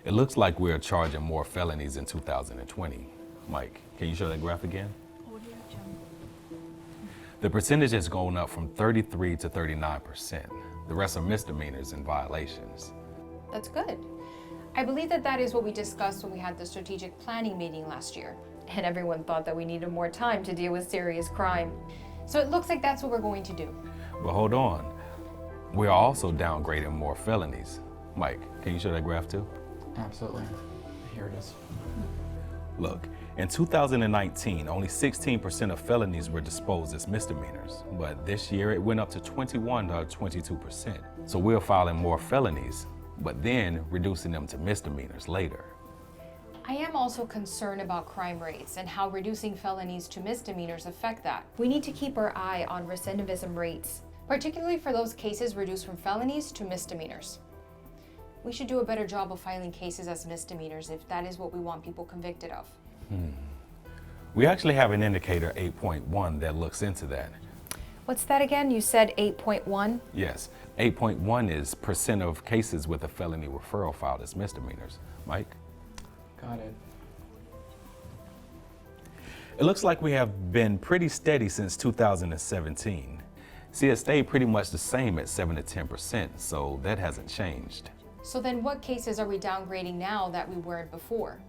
It looks like we're charging more felonies in 2020. Mike, can you show that graph again? The percentage has gone up from 33 to 39%. The rest are misdemeanors and violations. That's good. I believe that is what we discussed when we had the strategic planning meeting last year. And everyone thought that we needed more time to deal with serious crime. So it looks like that's what we're going to do. But hold on. We are also downgrading more felonies. Mike, can you show that graph too? Absolutely. Here it is. Look, in 2019, only 16% of felonies were disposed as misdemeanors, but this year it went up to 21 to 22%. So we're filing more felonies, but then reducing them to misdemeanors later. I am also concerned about crime rates and how reducing felonies to misdemeanors affect that. We need to keep our eye on recidivism rates, particularly for those cases reduced from felonies to misdemeanors. We should do a better job of filing cases as misdemeanors if that is what we want people convicted of. We actually have an indicator 8.1 that looks into that. What's that again? You said 8.1? Yes, 8.1 is percent of cases with a felony referral filed as misdemeanors. Mike? Got it. It looks like we have been pretty steady since 2017. See, it stayed pretty much the same at 7 to 10%, so that hasn't changed. So then what cases are we downgrading now that we weren't before?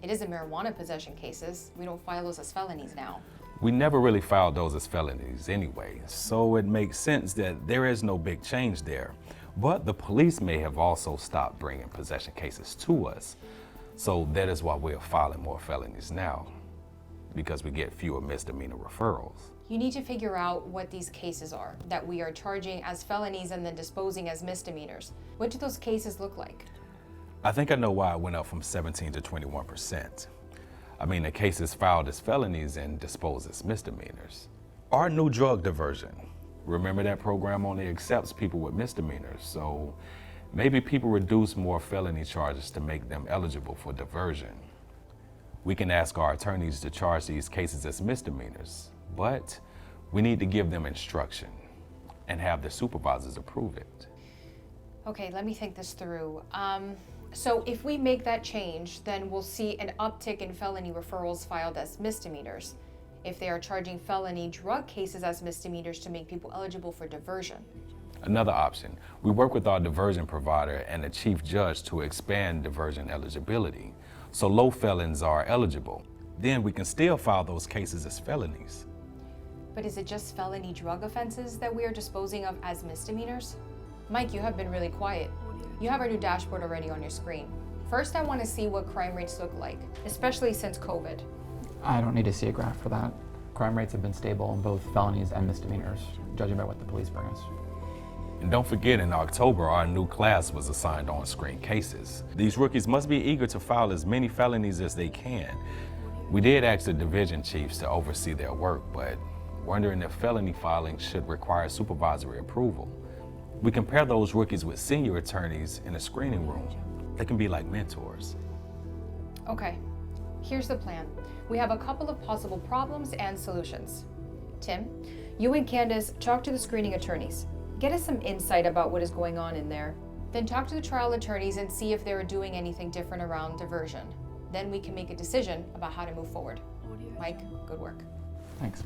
It isn't marijuana possession cases. We don't file those as felonies now. We never really filed those as felonies anyway, so it makes sense that there is no big change there. But the police may have also stopped bringing possession cases to us. So that is why we're filing more felonies now, because we get fewer misdemeanor referrals. You need to figure out what these cases are that we are charging as felonies and then disposing as misdemeanors. What do those cases look like? I think I know why it went up from 17 to 21%. I mean, the cases filed as felonies and disposed as misdemeanors. Our new drug diversion. Remember that program only accepts people with misdemeanors, so maybe people reduce more felony charges to make them eligible for diversion. We can ask our attorneys to charge these cases as misdemeanors, but we need to give them instruction and have the supervisors approve it. Okay, let me think this through. So if we make that change, then we'll see an uptick in felony referrals filed as misdemeanors if they are charging felony drug cases as misdemeanors to make people eligible for diversion. Another option, we work with our diversion provider and the chief judge to expand diversion eligibility, so low felons are eligible. Then we can still file those cases as felonies. But is it just felony drug offenses that we are disposing of as misdemeanors? Mike, you have been really quiet. You have our new dashboard already on your screen. First, I want to see what crime rates look like, especially since COVID. I don't need to see a graph for that. Crime rates have been stable in both felonies and misdemeanors, judging by what the police bring us. And don't forget, in October, our new class was assigned on-screen cases. These rookies must be eager to file as many felonies as they can. We did ask the division chiefs to oversee their work, but wondering if felony filing should require supervisory approval. We compare those rookies with senior attorneys in a screening room. They can be like mentors. Okay, here's the plan. We have a couple of possible problems and solutions. Tim, you and Candace talk to the screening attorneys. Get us some insight about what is going on in there. Then talk to the trial attorneys and see if they're doing anything different around diversion. Then we can make a decision about how to move forward. Mike, good work. Thanks.